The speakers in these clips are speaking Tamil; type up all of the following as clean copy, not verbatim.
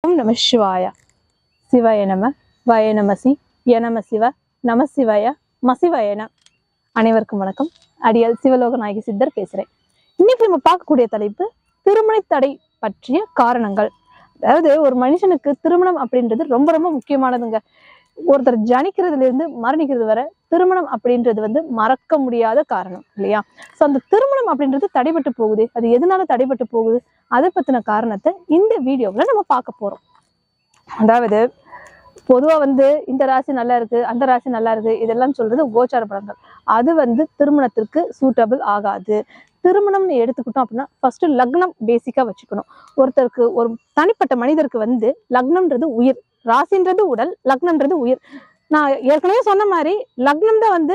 ஓம் நம சிவாய. சிவாய நம, வய நமசி, யநம சிவ, நம சிவாய, மசிவயன. அனைவருக்கும் வணக்கம். அடியால் சிவலோக நாயகி சித்தர் பேசுறேன். இன்னைக்கு நம்ம பார்க்கக்கூடிய தலைப்பு திருமண தடை பற்றிய காரணங்கள். அதாவது ஒரு மனுஷனுக்கு திருமணம் அப்படின்றது ரொம்ப ரொம்ப முக்கியமானதுங்க. ஒருத்தர் ஜனிக்கிறதுல இருந்து மரணிக்கிறது வரை திருமணம் அப்படின்றது மறக்க முடியாத காரணம் இல்லையா? சோ அந்த திருமணம் அப்படின்றது தடைபட்டு போகுது. அது எதனால தடைபட்டு போகுது, அதை பத்தின காரணத்தை இந்த வீடியோவில் நம்ம பார்க்க போறோம். அதாவது பொதுவா இந்த ராசி நல்லா இருக்கு, அந்த ராசி நல்லா இருக்கு, இதெல்லாம் சொல்றது கோச்சார பலன்கள். அது திருமணத்திற்கு சூட்டபிள் ஆகாது. திருமணம்னு எடுத்துக்கிட்டோம் அப்படின்னா ஃபர்ஸ்ட் லக்னம் பேசிக்கா வச்சுக்கணும். ஒருத்தருக்கு, ஒரு தனிப்பட்ட மனிதருக்கு லக்னம்ன்றது உயிர், ராசின்றது உடல், லக்னம்ன்றது உயிர். நான் ஏற்கனவே சொன்ன மாதிரி லக்னம் தான்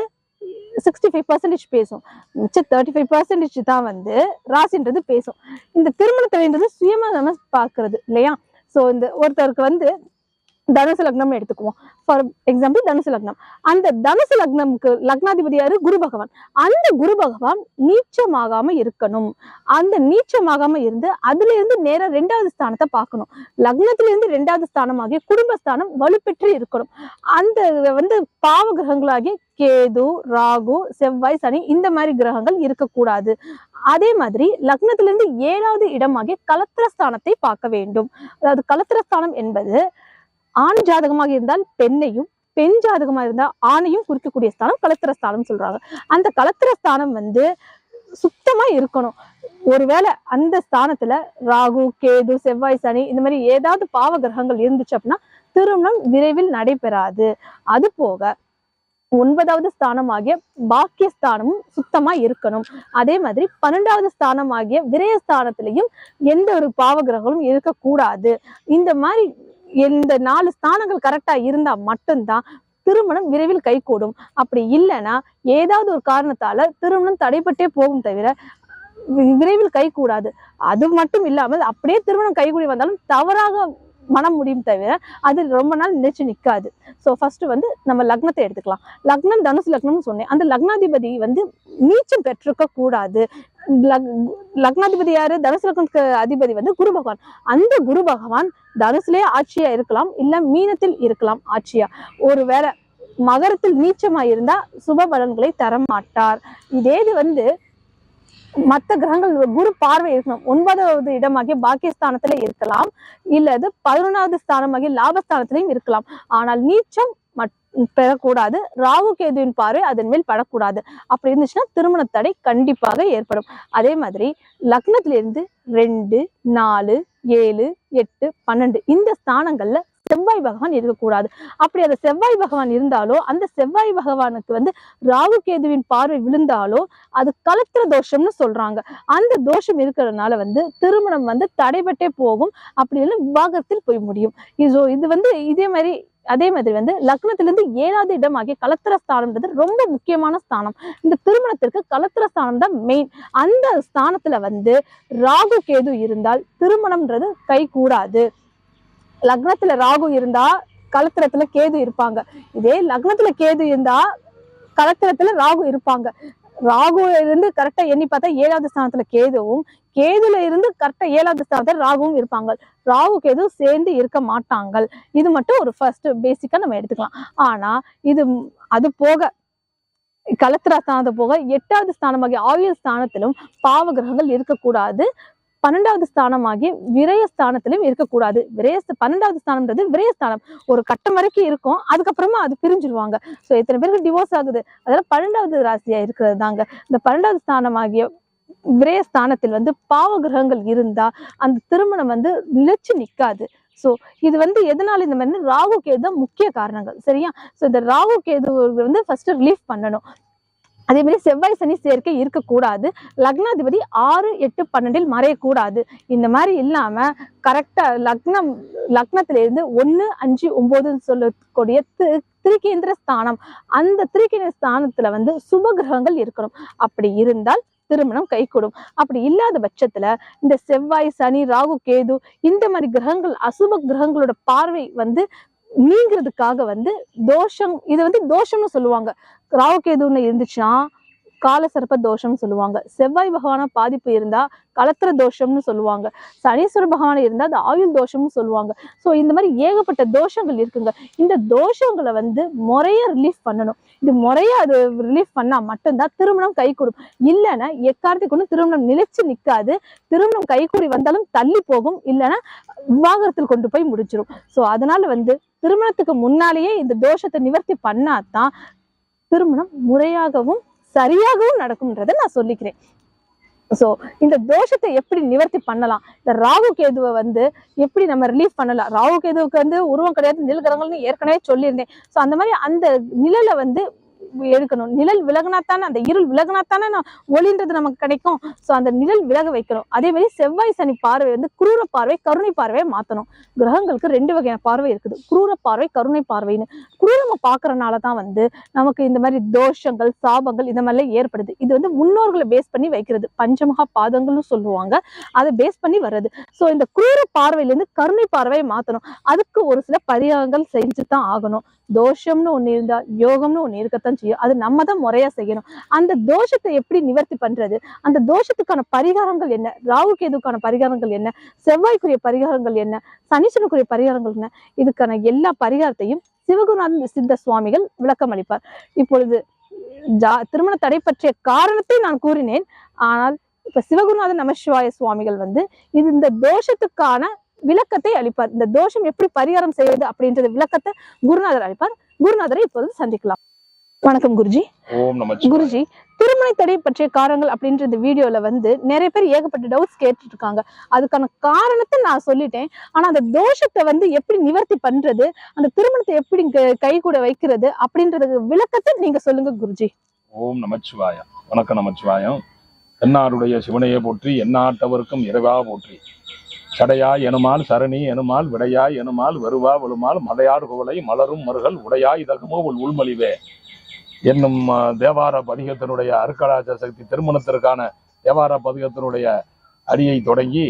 65% பேசும், மிச்சம் 35% தான் ராசின்றது பேசும். இந்த திருமணத்தின்றது சுயமா நம்ம பார்க்கறது இல்லையா? சோ இந்த ஒருத்தருக்கு தனுசு லக்னம்னு எடுத்துக்குவோம். ஃபார் எக்ஸாம்பிள் தனுசு லக்னம். அந்த தனுசு லக்னம்க்கு லக்னாதிபதி யாரு? குரு பகவான். அந்த குரு பகவான் நீச்சமாகாம இருக்கணும். அந்த நீச்சமாகாம இருந்து அதுல இருந்து நேரா 2வது ஸ்தானத்தை பார்க்கணும். லக்னத்துல இருந்து 2வது ஸ்தானமாகிய குடும்பஸ்தானம் வலுப்பெற்று இருக்கணும். அந்த பாவ கிரகங்களாகிய கேது, ராகு, செவ்வாய், சனி இந்த மாதிரி கிரகங்கள் இருக்கக்கூடாது. அதே மாதிரி லக்னத்துல இருந்து 7வது இடமாகிய கலத்திரஸ்தானத்தை பார்க்க வேண்டும். அதாவது கலத்திரஸ்தானம் என்பது ஆண் ஜாதகமாக இருந்தால் பெண்ணையும், பெண் ஜாதகமாக இருந்தால் ஆணையும் குறிக்கக்கூடிய ஸ்தானம் கலத்திரஸ்தானம் சொல்றாங்க. அந்த கலத்திரஸ்தானம் சுத்தமா இருக்கணும். ஒருவேளை அந்த ஸ்தானத்துல ராகு, கேது, செவ்வாய், சனி இந்த மாதிரி ஏதாவது பாவ கிரகங்கள் இருந்துச்சு அப்படின்னா திருமணம் விரைவில் நடைபெறாது. அது போக 9வது ஸ்தானமாகிய பாக்கியஸ்தானமும் சுத்தமா இருக்கணும். அதே மாதிரி 12வது ஸ்தானமாகிய விரயஸ்தானத்திலையும் எந்த ஒரு பாவ கிரகங்களும் இருக்கக்கூடாது. இந்த மாதிரி இந்த 4 ஸ்தானங்கள் கரெக்டா இருந்தா மட்டும்தான் திருமணம் விரைவில் கைகூடும். அப்படி இல்லைன்னா ஏதாவது ஒரு காரணத்தால திருமணம் தடைபட்டே போகும் தவிர விரைவில் கைகூடாது. அது மட்டும் இல்லாமல் அப்படியே திருமணம் கைகூடி வந்தாலும் தவறாக மனம் முடியும் தவிர அது ரொம்ப நாள் நினைச்சு நிற்காது. ஸோ ஃபர்ஸ்ட் நம்ம லக்னத்தை எடுத்துக்கலாம். லக்னம் தனுசு லக்னம்னு சொன்னேன். அந்த லக்னாதிபதி நீச்சம் பெற்றிருக்க கூடாது. லக்னாதிபதி யாரு? தனுசு லக்னத்துக்கு அதிபதி குரு பகவான். அந்த குரு பகவான் தனுசுலேயே ஆட்சியா இருக்கலாம், இல்ல மீனத்தில் இருக்கலாம் ஆட்சியா. ஒருவேளை மகரத்தில் நீச்சமா இருந்தா சுப பலன்களை தர மாட்டார். இதே இது மற்ற கிரகங்கள் குரு பார்வை இருக்கணும். 9வது இடமாகிய பாக்கியஸ்தானத்துல இருக்கலாம், இல்லது 11வது ஸ்தானமாகிய லாபஸ்தானத்திலையும் இருக்கலாம். ஆனால் நீச்சம் பெறக்கூடாது. ராகு கேதுவின் பார்வை அதன் மேல் படக்கூடாது. அப்படி இருந்துச்சுன்னா திருமண தடை கண்டிப்பாக ஏற்படும். அதே மாதிரி லக்னத்திலிருந்து 2, 4, 7, 8, 12 இந்த ஸ்தானங்கள்ல செவ்வாய் பகவான் இருக்கக்கூடாது. அப்படி அந்த செவ்வாய் பகவான் இருந்தாலோ, அந்த செவ்வாய் பகவானுக்கு ராகு கேதுவின் பார்வை விழுந்தாலோ அது கலத்திர தோஷம்னு சொல்றாங்க. அந்த தோஷம் இருக்கிறதுனால திருமணம் தடைபட்டே போகும். அப்படி இல்லை விவாகரத்தில் போய் முடியும். இது அதே மாதிரி லக்னத்திலிருந்து 7வது இடம் ஆகிய கலத்திரஸ்தானம்ன்றது ரொம்ப முக்கியமான ஸ்தானம். இந்த திருமணத்திற்கு கலத்திரஸ்தானம் தான் மெயின். அந்த ஸ்தானத்துல ராகு கேது இருந்தால் திருமணம்ன்றது கை கூடாது. லக்னத்துல ராகு இருந்தா கலத்திரத்துல கேது இருப்பாங்க. இதே லக்னத்துல கேது இருந்தா கலத்திரத்துல ராகு இருப்பாங்க. ராகுல இருந்து கரெக்டா எண்ணி பார்த்தா 7வது ஸ்தானத்துல கேதுவும், கேதுல இருந்து கரெக்டா 7வது ஸ்தானத்துல ராகுவும் இருப்பாங்க. ராகு கேது சேர்ந்து இருக்க மாட்டாங்க. இது மட்டும் ஒரு ஃபர்ஸ்ட் பேசிக்கா நம்ம எடுத்துக்கலாம். ஆனா அது போக கலத்திர ஸ்தானத்தை போக 8வது ஸ்தானமாகிய ஆயுள் ஸ்தானத்திலும் பாவ கிரகங்கள் இருக்கக்கூடாது. 12வது ஸ்தானமாகிய விரயஸ்தானத்திலும் இருக்கக்கூடாது. 12வது ஸ்தானம்ன்றது விரயஸ்தானம். ஒரு கட்டம் வரைக்கும் இருக்கும், அதுக்கப்புறமா அது பிரிஞ்சிருவாங்க. ஸோ எத்தனை பேருக்கு டிவோர்ஸ் ஆகுது? அதெல்லாம் 12வது ராசியா இருக்கிறது தாங்க. இந்த 12வது ஸ்தானமாகிய விரயஸ்தானத்தில் பாவ கிரகங்கள் இருந்தா அந்த திருமணம் நிலைச்சு நிற்காது. ஸோ இது எதனால இந்த மாதிரி ராகு கேது தான் முக்கிய காரணங்கள். சரியா? ஸோ இந்த ராகு கேது ஃபர்ஸ்ட் ரிலீஃப் பண்ணணும். அதே மாதிரி செவ்வாய் சனி சேர்க்கை இருக்கக்கூடாது. லக்னாதிபதி 6, 8, 12 மறையக்கூடாது. இந்த மாதிரி இல்லாம கரெக்டா லக்னத்தில இருந்து 1, 5, 9 சொல்லக்கூடிய திரிகேந்திர ஸ்தானம், அந்த திரிகேந்திர ஸ்தானத்துல சுப கிரகங்கள் இருக்கணும். அப்படி இருந்தால் திருமணம் கைகூடும். அப்படி இல்லாத பட்சத்துல இந்த செவ்வாய், சனி, ராகு, கேது இந்த மாதிரி கிரகங்கள், அசுப கிரகங்களோட பார்வை நீங்கிறதுக்காக தோஷம், இது தோஷம்னு சொல்லுவாங்க. ராகு கேதுன்னு இருந்துச்சுன்னா காலசர்ப்ப தோஷம்னு சொல்லுவாங்க. செவ்வாய் பகவான பாதிப்பு இருந்தா கலத்திர தோஷம்னு சொல்லுவாங்க. சனீஸ்வர பகவான் இருந்தா அது ஆயுள் தோஷம்னு சொல்லுவாங்க. ஸோ இந்த மாதிரி ஏகப்பட்ட தோஷங்கள் இருக்குங்க. இந்த தோஷங்களை வந்து முறையா ரிலீஃப் பண்ணணும். இது முறையா அது ரிலீஃப் பண்ணா மட்டும்தான் திருமணம் கை கொடுக்கும். இல்லைன்னா எக்காரணத்துக்கு ஒண்ணு திருமணம் நிலைச்சு நிற்காது. திருமணம் கைகூடி வந்தாலும் தள்ளி போகும், இல்லைன்னா விவாகரத்தில் கொண்டு போய் முடிச்சிடும். ஸோ அதனால வந்து திருமணத்துக்கு முன்னாலேயே இந்த தோஷத்தை நிவர்த்தி பண்ணாதான் திருமணம் முறையாகவும் சரியாகவும் நடக்கும்ன்றதை நான் சொல்லிக்கிறேன். சோ இந்த தோஷத்தை எப்படி நிவர்த்தி பண்ணலாம், இந்த ராகு கேதுவை வந்து எப்படி நம்ம ரிலீஃப் பண்ணலாம். ராகு கேதுவுக்கு வந்து உருவம் கிடையாது, நிழல்கிரகங்கள்னு ஏற்கனவே சொல்லியிருந்தேன். சோ அந்த மாதிரி அந்த நிழலை வந்து எடுக்கணும். நிழல் விலகினாத்தானே, அந்த இருள் விலகினாத்தானே ஒளின்றது நமக்கு கிடைக்கும். சோ அந்த நிழல் விலக வைக்கணும். அதே மாதிரி செவ்வாய் சனி பார்வை வந்து குரூர பார்வை கருணை பார்வையை மாத்தணும். கிரகங்களுக்கு 2 வகையான பார்வை இருக்குது, குரூர பார்வை கருணை பார்வைன்னு. குரூரமா பாக்குறதுனாலதான் வந்து நமக்கு இந்த மாதிரி தோஷங்கள் சாபங்கள் இந்த மாதிரிலாம் ஏற்படுது. இது வந்து முன்னோர்களை பேஸ் பண்ணி வைக்கிறது, பஞ்சமகா பாதங்கள்னு சொல்லுவாங்க, அதை பேஸ் பண்ணி வர்றது. சோ இந்த குரூர பார்வையில இருந்து கருணை பார்வையை மாத்தணும். அதுக்கு ஒரு சில பரிகாரங்கள் செஞ்சுதான் ஆகணும். தோஷம்னு ஒண்ணு இருந்தா யோகம்னு ஒண்ணு இருக்கத்தான் செய்யும். அது நம்ம தான் முறையா செய்யணும். அந்த தோஷத்தை எப்படி நிவர்த்தி பண்றது, அந்த தோஷத்துக்கான பரிகாரங்கள் என்ன, ராகு கேதுக்கான பரிகாரங்கள் என்ன, செவ்வாய்க்குரிய பரிகாரங்கள் என்ன, சனீஸ்வரனுக்குரிய பரிகாரங்கள் என்ன, இதுக்கான எல்லா பரிகாரத்தையும் சிவகுருநாத சித்த சுவாமிகள் விளக்கம் அளிப்பார். இப்பொழுது திருமண தடை பற்றிய காரணத்தை நான் கூறினேன். ஆனால் இப்ப சிவகுருநாத நமசிவாய சுவாமிகள் வந்து இந்த தோஷத்துக்கான விளக்கத்தை அளிப்பார். இந்த தோஷம் எப்படி பரிகாரம் செய்வது அப்படின்றது விளக்கத்தை குருநாதர் அளிப்பார். குருநாதரை இப்போது சந்திக்கலாம். வணக்கம் குருஜி. ஓம் நமச்சிவாய. குருஜி, திருமண தடை பற்றிய காரணங்கள் அப்படின்ற இந்த வீடியோல வந்து நிறைய பேர் ஏகப்பட்ட டவுட்ஸ் கேட்டுட்டு இருக்காங்க. அதுக்கான காரணத்தை நான் சொல்லிட்டேன். ஆனா அந்த தோஷத்தை வந்து எப்படி நிவர்த்தி பண்றது, அந்த திருமணத்தை எப்படி கை கூட வைக்கிறது அப்படின்றதுக்கு விளக்கத்தை நீங்க சொல்லுங்க குருஜி. ஓம் நமச்சிவாய. வணக்கம் நமச்சிவாயம். என்னாருடைய சிவனையை போற்றி, எந்நாட்டவருக்கும் இறைவா போற்றி. சடையாய் எனுமால் சரணி எனுமால் விடையாய் எனுமால் வருவா வலுமால் மதையார் குவளை மலரும் மருகள் உடையாய் இதகமோ உள்மொழிவே என்னும் தேவார பதிகத்தினுடைய அருக்கடாச்ச சக்தி திருமணத்திற்கான தேவார பதிகத்தினுடைய அடியை தொடங்கி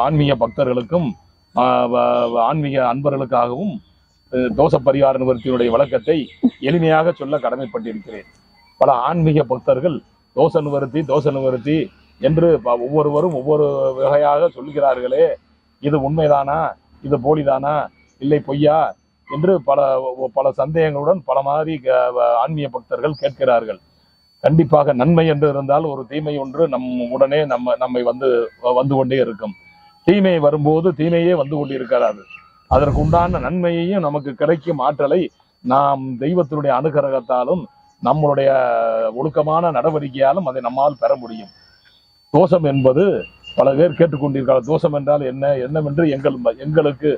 ஆன்மீக பக்தர்களுக்கும் ஆன்மீக அன்பர்களுக்காகவும் தோஷ பரிகார நிவர்த்தியினுடைய விளக்கத்தை எளிமையாக சொல்ல கடமைப்பட்டிருக்கிறேன். பல ஆன்மீக பக்தர்கள் தோஷ நிவர்த்தி என்று ஒவ்வொருவரும் ஒவ்வொரு வகையாக சொல்கிறார்களே, இது உண்மைதானா, இது போலிதானா, இல்லை பொய்யா என்று பல சந்தேகங்களுடன் பல மாதிரி ஆன்மீக பக்தர்கள் கேட்கிறார்கள். கண்டிப்பாக நன்மை என்று இருந்தால் ஒரு தீமை ஒன்று உடனே நம்மை வந்து கொண்டே இருக்கும். தீமை வரும்போது தீமையே வந்து கொண்டிருக்கிறாது. அதற்கு உண்டான நன்மையையும் நமக்கு கிடைக்கும் ஆற்றலை நாம் தெய்வத்தினுடைய அனுகிரகத்தாலும் நம்மளுடைய ஒழுக்கமான நடவடிக்கையாலும் அதை நம்மால் பெற முடியும். தோஷம் என்பது பல பேர் கேட்டுக்கொண்டிருக்கிறார். தோஷம் என்றால் என்னவென்று எங்களுக்கு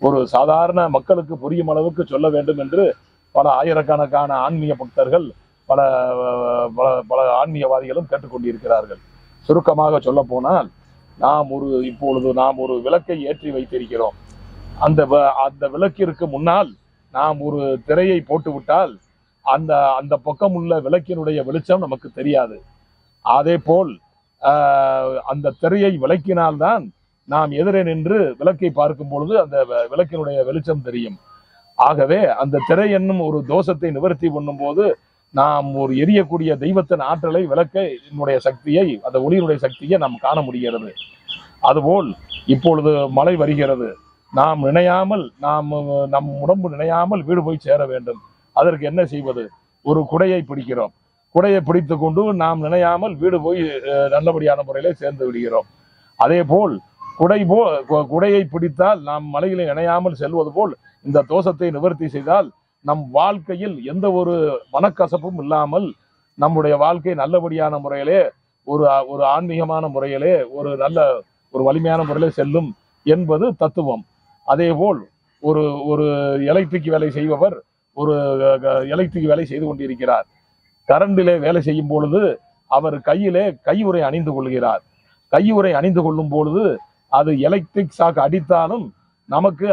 ஒரு சாதாரண மக்களுக்கு புரியும் அளவுக்கு சொல்ல வேண்டும் என்று பல ஆயிரக்கணக்கான ஆன்மீக பக்தர்கள் பல பல ஆன்மீகவாதிகளும் கேட்டுக்கொண்டிருக்கிறார்கள். சுருக்கமாக சொல்ல போனால் இப்பொழுது நாம் ஒரு விளக்கை ஏற்றி வைத்திருக்கிறோம். அந்த விளக்கிற்கு முன்னால் நாம் ஒரு திரையை போட்டுவிட்டால் அந்த பக்கம் உள்ள விளக்கினுடைய வெளிச்சம் நமக்கு தெரியாது. அதே போல் அந்த திரையை விளக்கினால்தான் நாம் எதிரே நின்று விளக்கை பார்க்கும் பொழுது அந்த விளக்கினுடைய வெளிச்சம் தெரியும். ஆகவே அந்த திரை என்னும் ஒரு தோஷத்தை நிவர்த்தி பண்ணும் போது நாம் ஒரு எரியக்கூடிய தெய்வத்தின் ஆற்றலை விளக்கினுடைய சக்தியை, அந்த ஒளியினுடைய சக்தியை நாம் காண முடிகிறது. அதுபோல் இப்பொழுது மழை வருகிறது. நாம் நினையாமல் நம் உடம்பு நினையாமல் வீடு போய் சேர வேண்டும். அதற்கு என்ன செய்வது? ஒரு குடையை பிடிக்கிறோம். குடையை பிடித்து கொண்டு நாம் நினையாமல் வீடு போய் நல்லபடியான முறையில சேர்ந்து விடுகிறோம். அதே போல் குடையை பிடித்தால் நாம் மலையில இணையாமல் செல்வது போல் இந்த தோஷத்தை நிவர்த்தி செய்தால் நம் வாழ்க்கையில் எந்த ஒரு மனக்கசப்பும் இல்லாமல் நம்முடைய வாழ்க்கை நல்லபடியான முறையிலே ஒரு ஆன்மீகமான முறையிலே ஒரு வலிமையான முறையிலே செல்லும் என்பது தத்துவம். அதே போல் ஒரு எலக்ட்ரிக் வேலை செய்பவர் ஒரு எலக்ட்ரிக் வேலை செய்து கொண்டிருக்கிறார். கரண்டிலே வேலை செய்யும் பொழுது அவர் கையிலே கையுறை அணிந்து கொள்கிறார். கையுறை அணிந்து கொள்ளும் பொழுது அது எலக்ட்ரிக் ஷாக் அடித்தாலும் நமக்கு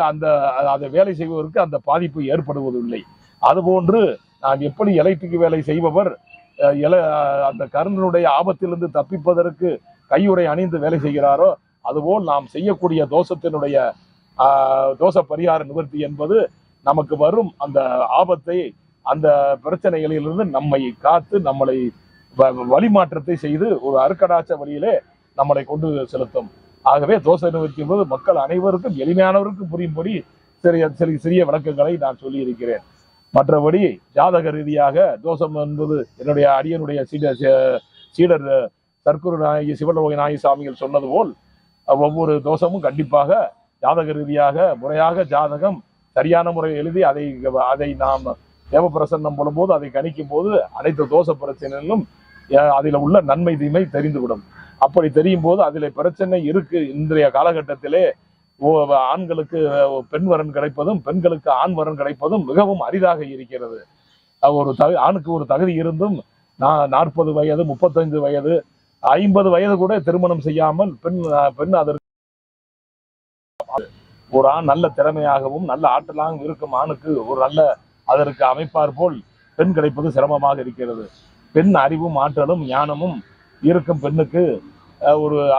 அதை வேலை செய்வதற்கு அந்த பாதிப்பு ஏற்படுவதில்லை. அதுபோன்று நாம் எப்படி எலக்ட்ரிக் வேலை செய்பவர் அந்த கரண்டினுடைய ஆபத்திலிருந்து தப்பிப்பதற்கு கையுறை அணிந்து வேலை செய்கிறாரோ, அதுபோல் நாம் செய்யக்கூடிய தோஷ பரிகார நிவர்த்தி என்பது நமக்கு வரும் அந்த ஆபத்தை அந்த பிரச்சனைகளிலிருந்து நம்மை காத்து நம்மளை வழிமாற்றத்தை செய்து ஒரு அருக்கடாச்ச வழியிலே நம்மளை கொண்டு செலுத்தும். ஆகவே தோஷ நிவர்த்தி என்பது மக்கள் அனைவருக்கும் எளிமையானவருக்கும் புரியும்படி சிறிய விளக்கங்களை நான் சொல்லி இருக்கிறேன். மற்றபடி ஜாதக ரீதியாக தோஷம் என்பது என்னுடைய அடியனுடைய சீடர் சர்க்குரு நாயகி சிவலோக நாயகி சாமிகள் சொன்னது போல் ஒவ்வொரு தோஷமும் கண்டிப்பாக ஜாதக ரீதியாக முறையாக ஜாதகம் சரியான முறை எழுதி அதை நாம் தேவப்பிரசன்னம் போடும்போது அதை கணிக்கும் போது அனைத்து தோஷ பிரச்சனைகளும் அதில் உள்ள நன்மை தீமை தெரிந்துவிடும். அப்படி தெரியும் போது அதில் பிரச்சனை இருக்கு. இன்றைய காலகட்டத்திலே ஆண்களுக்கு பெண் வரன் கிடைப்பதும் பெண்களுக்கு ஆண் வரன் கிடைப்பதும் மிகவும் அரிதாக இருக்கிறது. ஆணுக்கு ஒரு தகுதி இருந்தும் 40 வயது 35 வயது 50 வயது கூட திருமணம் செய்யாமல் பெண் அதற்கு ஒரு ஆண் நல்ல திறமையாகவும் நல்ல ஆற்றலாகவும் இருக்கும் ஆணுக்கு ஒரு நல்ல அதற்கு அமைப்பார் போல் பெண் கிடைப்பது சிரமமாக இருக்கிறது. பெண் அறிவும் ஆற்றலும் ஞானமும் இருக்கும் பெண்ணுக்கு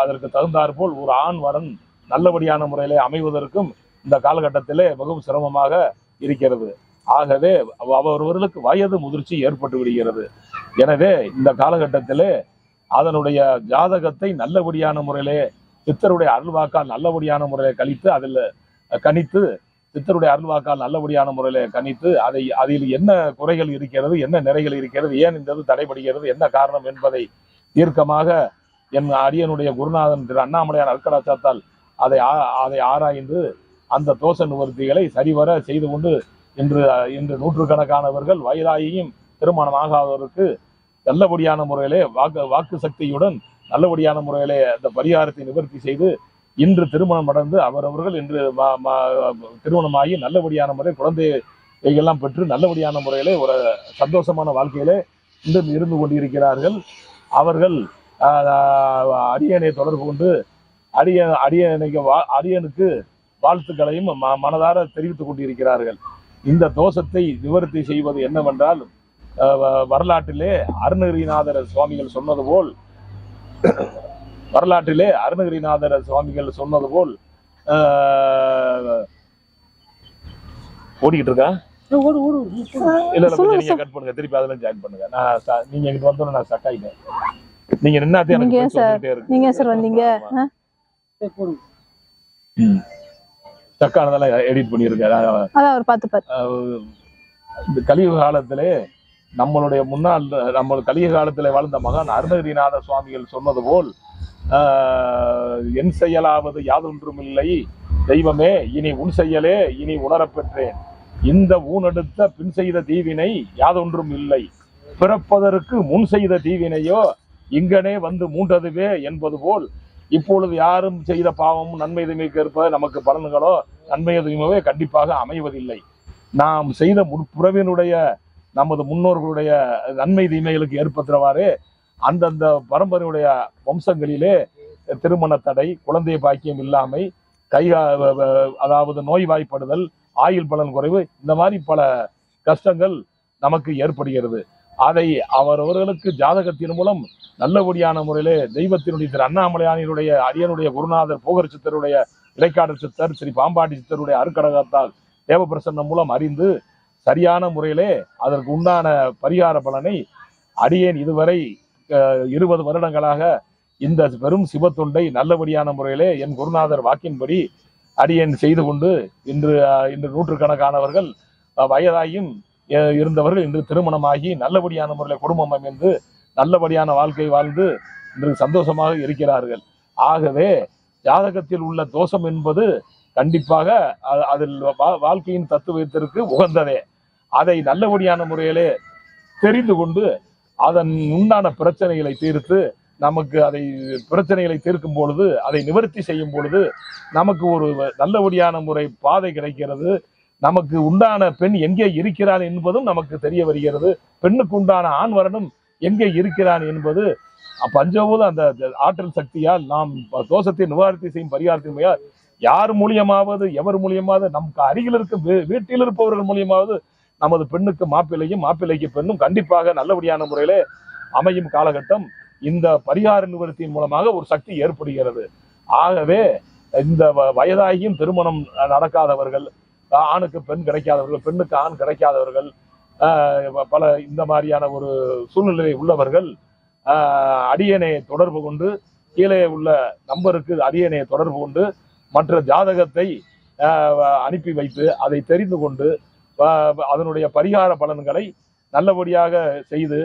அதற்கு தகுந்தாற் போல் ஒரு ஆண் வரன் நல்லபடியான முறையிலே அமைவதற்கும் இந்த காலகட்டத்திலே மிகவும் சிரமமாக இருக்கிறது. ஆகவே அவர்களுக்கு வயது முதிர்ச்சி ஏற்பட்டு விடுகிறது. எனவே இந்த காலகட்டத்திலே அதனுடைய ஜாதகத்தை நல்லபடியான முறையிலே சித்தருடைய அருள்வாக்கால் நல்லபடியான முறையிலே கணித்து சித்தருடைய அருள்வாக்கால் நல்லபடியான முறையிலே கணித்து அதில் என்ன குறைகள் இருக்கிறது, என்ன நிறைகள் இருக்கிறது, ஏன் இந்த தடைபடுகிறது, என்ன காரணம் என்பதை தீர்க்கமாக என் அரியனுடைய குருநாதன் திரு அண்ணாமலையார் அருட்கடாட்சத்தால் அதை ஆராய்ந்து அந்த தோஷ நிவர்த்திகளை சரிவர செய்து கொண்டு இன்று நூற்றுக்கணக்கானவர்கள் வயதாகியும் திருமணம் ஆகாதவருக்கு நல்லபடியான முறையிலே வாக்கு சக்தியுடன் நல்லபடியான முறையிலே அந்த பரிகாரத்தை நிவர்த்தி செய்து இன்று திருமணம் அடைந்து அவரவர்கள் இன்று திருமணமாகி நல்லபடியான முறை குழந்தைகளெல்லாம் பெற்று நல்லபடியான முறையிலே ஒரு சந்தோஷமான வாழ்க்கையிலே இன்று இருந்து கொண்டிருக்கிறார்கள். அவர்கள் அரியணை தொடர்பு கொண்டு அரியனுக்கு வாழ்த்துக்களையும் மனதார தெரிவித்துக் கொண்டிருக்கிறார்கள். இந்த தோஷத்தை நிவர்த்தி செய்வது என்னவென்றால் வரலாற்றிலே அருணகிரிநாதர் சுவாமிகள் சொன்னது போல் ஓடிக்கிட்டு இருக்கா இல்ல நீங்க கட் பண்ணுங்க, திருப்பி அதுல ஜாயின் பண்ணுங்க. நீங்க எங்கிட்ட வந்தோன்னு நான் ஸ்டக் ஆயிட்டேன். நீங்க நின்னாதே நீங்க சார் வந்தீங்க ஸ்டக் ஆனதெல்லாம் எடிட் பண்ணிருக்கேன். அதான் ஒரு பார்த்து இந்த கலியுக காலத்திலே நம்மளுடைய முன்னாள் கலியுக காலத்தில் வாழ்ந்த மகான் அருணகிரிநாத சுவாமிகள் சொன்னது போல் என் செயலாவது யாதொன்றும் இல்லை தெய்வமே இனி உன் செயலே இனி உணரப்பெற்றேன். இந்த ஊனெடுத்த பின் செய்த தீவினை யாதொன்றும் இல்லை, பிறப்பதற்கு முன் செய்த தீவினையோ இங்கனே வந்து மூண்டதுவே என்பது போல் இப்பொழுது யாரும் செய்த பாவமும் நன்மை தீமைக்கு ஏற்ப நமக்கு பலன்களோ நன்மை தீமையோ கண்டிப்பாக அமைவதில்லை. நாம் செய்த முற்புறவினுடைய நமது முன்னோர்களுடைய நன்மை தீமைகளுக்கு ஏற்படுத்துறவாறு அந்தந்த பரம்பரையுடைய வம்சங்களிலே திருமண தடை, குழந்தை பாக்கியம் இல்லாமை, அதாவது நோய்வாய்ப்படுதல், ஆயுள் பலன் குறைவு, இந்த மாதிரி பல கஷ்டங்கள் நமக்கு ஏற்படுகிறது. அதை அவரவர்களுக்கு ஜாதகத்தின் மூலம் நல்லபடியான முறையிலே தெய்வத்தினுடைய திரு அண்ணாமலையானுடைய அரியனுடைய குருநாதர் போகர் சித்தருடைய இடைக்காடல் சித்தர் ஸ்ரீ பாம்பாட்டி சித்தருடைய அருக்கடகத்தால் தேவப்பிரசன்னம் மூலம் அறிந்து சரியான முறையிலே அதற்கு உண்டான பரிகார பலனை அடியேன் இதுவரை 20 வருடங்களாக இந்த பெரும் சிவத்தொண்டை நல்லபடியான முறையிலே என் குருநாதர் வாக்கின்படி அடியேன் செய்து கொண்டு இன்று நூற்றுக்கணக்கானவர்கள் வயதாயும் இருந்தவர்கள் இன்று திருமணமாகி நல்லபடியான முறையில் குடும்பம் அமைந்து நல்லபடியான வாழ்க்கை வாழ்ந்து இன்று சந்தோஷமாக இருக்கிறார்கள். ஆகவே ஜாதகத்தில் உள்ள தோஷம் என்பது கண்டிப்பாக அதில் வாழ்க்கையின் தத்துவத்திற்கு உகந்ததே. அதை நல்லபடியான முறையிலே தெரிந்து கொண்டு அதன் உண்டான பிரச்சனைகளை தீர்த்து நமக்கு பிரச்சனைகளை தீர்க்கும் பொழுது அதை நிவர்த்தி செய்யும் பொழுது நமக்கு ஒரு நல்லபடியான முறை பாதை கிடைக்கிறது. நமக்கு உண்டான பெண் எங்கே இருக்கிறான் என்பதும் நமக்கு தெரிய வருகிறது. பெண்ணுக்கு உண்டான ஆண் வரனும் எங்கே இருக்கிறான் என்பது பஞ்சபூத அந்த ஆற்றல் சக்தியால் நாம் தோஷத்தை நிவாரணத்தை செய்யும் பரிகாரத்தின் யார் மூலியமாவது எவர் மூலியமாவது நமக்கு அருகில் இருக்கும் வீட்டில் இருப்பவர்கள் மூலியமாவது நமது பெண்ணுக்கு மாப்பிள்ளையும் மாப்பிள்ளைக்கு பெண்ணும் கண்டிப்பாக நல்லபடியான முறையிலே அமையும் காலகட்டம் இந்த பரிகார நிவர்த்தியின் மூலமாக ஒரு சக்தி ஏற்படுகிறது. ஆகவே இந்த வயதாகியும் திருமணம் நடக்காதவர்கள், ஆணுக்கு பெண் கிடைக்காதவர்கள், பெண்ணுக்கு ஆண் கிடைக்காதவர்கள், பல இந்த மாதிரியான ஒரு சூழ்நிலை உள்ளவர்கள் அடியனை தொடர்பு கொண்டு கீழே உள்ள நம்பருக்கு அடியனை தொடர்பு கொண்டு மற்ற ஜாதகத்தை அனுப்பி வைத்து அதை தெரிந்து கொண்டு அதனுடைய பரிகார பலன்களை நல்லபடியாக செய்து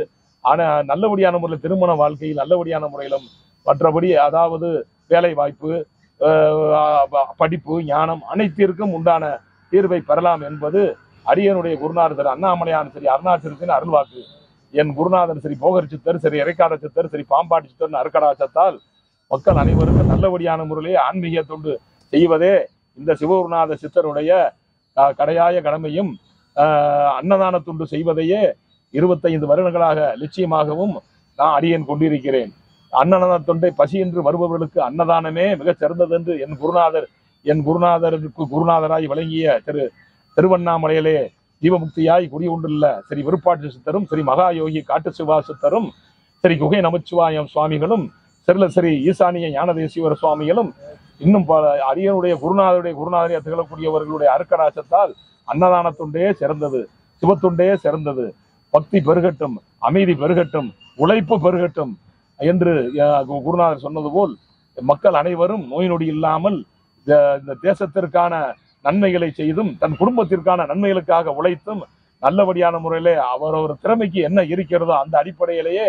நல்லபடியான முறையில் திருமண வாழ்க்கையில் நல்லபடியான முறையிலும் மற்றபடி அதாவது வேலை வாய்ப்பு படிப்பு ஞானம் அனைத்திற்கும் உண்டான தீர்வை பெறலாம் என்பது அடியனுடைய குருநாதர் அண்ணாமலையான் சரி அருணாச்சலத்தின் அருள்வாக்கு. என் குருநாதன் சரி போகர் சித்தர் சரி இறைக்காட சித்தர் சரி பாம்பாட்டி சித்தர் அருக்கடாச்சத்தால் மக்கள் அனைவருக்கும் நல்லபடியான முறையிலே ஆன்மீக தொண்டு செய்வதே இந்த சிவகுருநாத சித்தருடைய கடையாய கடமையும் அன்னதான தொண்டு செய்வதையே 25 வருடங்களாக லட்சியமாகவும் நான் அடியேன் கொண்டிருக்கிறேன். அன்னதான தொண்டை பசியின்றி வருபவர்களுக்கு அன்னதானமே மிகச் சிறந்தது என்று என் குருநாதருக்கு குருநாதராய் வழங்கிய திருவண்ணாமலையிலே ஜீவமுக்தியாய் குடியுண்டுள்ள ஸ்ரீ விருப்பாட்சி சித்தரும் ஸ்ரீ மகா யோகி காட்டு சிவா சித்தரும் ஸ்ரீ குகை நமச்சிவாயம் சுவாமிகளும் ஸ்ரீ ஈசானிய ஞானதேசிவர சுவாமிகளும் இன்னும் பல அரியனுடைய குருநாதரை திகழக்கூடியவர்களுடைய அருக்கராசத்தால் அன்னதான தொண்டே சிறந்தது, சிவத்துண்டே சிறந்தது. பக்தி பெருகட்டும், அமைதி பெருகட்டும், உழைப்பு பெருகட்டும் என்று குருநாதர் சொன்னது போல் மக்கள் அனைவரும் நோய் நொடி இல்லாமல் இந்த தேசத்திற்கான நன்மைகளை செய்தும் தன் குடும்பத்திற்கான நன்மைகளுக்காக உழைத்தும் நல்லபடியான முறையிலே அவரவர் திறமைக்கு என்ன இருக்கிறதோ அந்த அடிப்படையிலேயே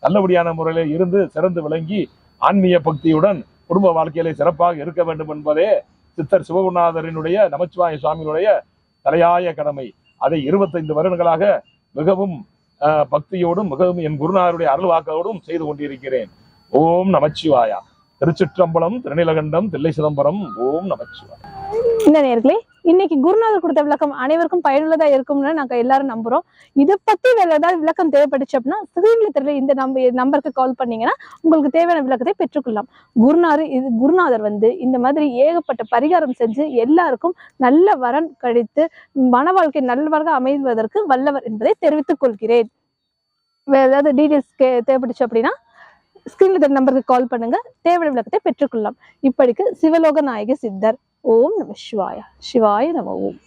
நல்லபடியான முறையிலே இருந்து சிறந்து விளங்கி ஆன்மீக பக்தியுடன் குடும்ப வாழ்க்கையிலே சிறப்பாக இருக்க வேண்டும் என்பதே சித்தர் சிவகுருநாதரினுடைய நமச்சிவாய சுவாமியினுடைய தலையாய கடமை. அதை 25 வருடங்களாக மிகவும் பக்தியோடும் மிகவும் என் குருநாதருடைய அருள்வாக்கோடும் செய்து கொண்டிருக்கிறேன். ஓம் நமச்சிவாயா. திருச்சிற்றம்பலம், திருநீலகண்டம், தில்லை சிதம்பரம். ஓம் நமச்சிவாயா. இந்த நேர்களே, இன்னைக்கு குருநாதர் கொடுத்த விளக்கம் அனைவருக்கும் பயனுள்ளதா இருக்கும்னு நாங்க எல்லாரும் நம்புறோம். இதை பத்தி வேற ஏதாவது விளக்கம் தேவைப்பட்டுச்சு அப்படின்னா ஸ்கிரீன்ல தெரியல இந்த நம்பருக்கு கால் பண்ணீங்கன்னா உங்களுக்கு தேவையான விளக்கத்தை பெற்றுக்கொள்ளலாம். குருநாதர் இந்த மாதிரி ஏகப்பட்ட பரிகாரம் செஞ்சு எல்லாருக்கும் நல்ல வரன் கழித்து மன வாழ்க்கை நல்லவராக அமைவதற்கு வல்லவர் என்பதை தெரிவித்துக் கொள்கிறேன். வேற ஏதாவது டீடைல்ஸ் தேவைப்பட்டுச்சு அப்படின்னா ஸ்கிரீன்ல தெரிய நம்பருக்கு கால் பண்ணுங்க, தேவையான விளக்கத்தை பெற்றுக்கொள்ளலாம். இப்படிக்கு சிவலோக நாயகி சித்தர். ஓம் நம சிவாய. சிவாய நம. ஓம்.